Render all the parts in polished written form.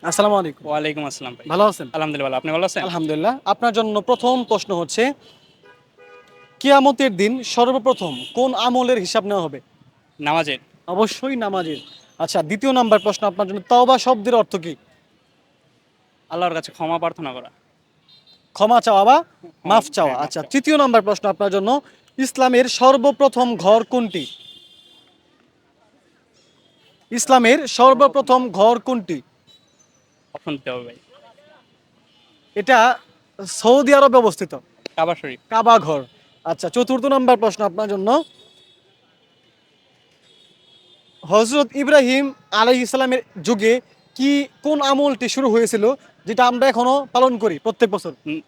আসসালামু আলাইকুম। ওয়ালাইকুম আসসালাম ভাই। ভালো আছেন? আলহামদুলিল্লাহ ভালো। আপনি ভালো আছেন? আলহামদুলিল্লাহ। আপনার জন্য প্রথম প্রশ্ন হচ্ছে, কিয়ামতের দিন সর্বপ্রথম কোন আমলের হিসাব নেওয়া হবে? নামাজের। অবশ্যই নামাজের। আচ্ছা, দ্বিতীয় নাম্বার প্রশ্ন আপনার জন্য, তাওবা শব্দের অর্থ কি? আল্লাহর কাছে ক্ষমা প্রার্থনা করা। ক্ষমা চাওয়া বা ক্ষমা, মাফ চাওয়া। হ্যাঁ, মাফ আচ্ছা, চাওয়া। তৃতীয় নাম্বার প্রশ্ন আপনার জন্য, ইসলামের সর্বপ্রথম ঘর কোনটি? ইসলামের সর্বপ্রথম ঘর কোনটি? অপশন দিতে হবে ভাই। এটা সৌদি আরবে অবস্থিত, কাবা শরীফ। কাবা ঘর। আচ্ছা, চতুর্থ নাম্বার প্রশ্ন আপনার জন্য, হযরত ইব্রাহিম আলাইহিস সালামের যুগে কি কোন আমলটি শুরু হয়েছিল, যেটা আমরা এখনো পালন করি প্রত্যেক বছর? উম,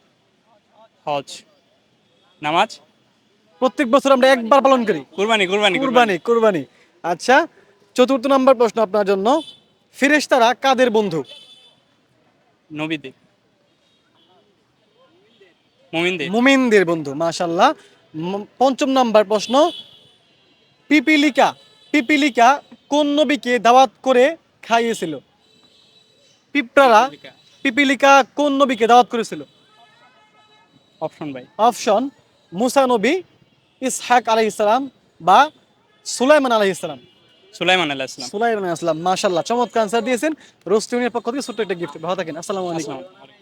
হজ। নামাজ। প্রত্যেক বছর আমরা একবার পালন করি। কুরবানি কুরবানি কুরবানি। কুরবানি, কুরবানি। আচ্ছা, চতুর্থ নাম্বার প্রশ্ন আপনার জন্য, ফেরেশতারা কাদের বন্ধু? নবীদের। মুমিনদের। মুমিনদের বন্ধু। মাশাআল্লাহ। পঞ্চম নাম্বার প্রশ্ন, পিপিলিকা, পিপিলিকা কোন নবীকে দাওয়াত করে খাইয়েছিল? পিঁপড়ারা পিপীলিকা। পিপিলিকা কোন নবীকে দাওয়াত করেছিল? অপশন ভাই। অপশন, মুসা নবী, ইসহাক আলাইহিস সালাম বা সুলাইমান আলাইহিস সালাম। সুলাইমান আলাইহিস সালাম। সুলাইমান আলাইহিস সালাম। মাশাআল্লাহ, চমৎকার আনসার দিয়েছেন। রোস্ট ইউনিয়নের পক্ষ থেকে ছোট্ট একটা গিফট। ভালো থাকেন। আসসালামু আলাইকুম। আসসালাম।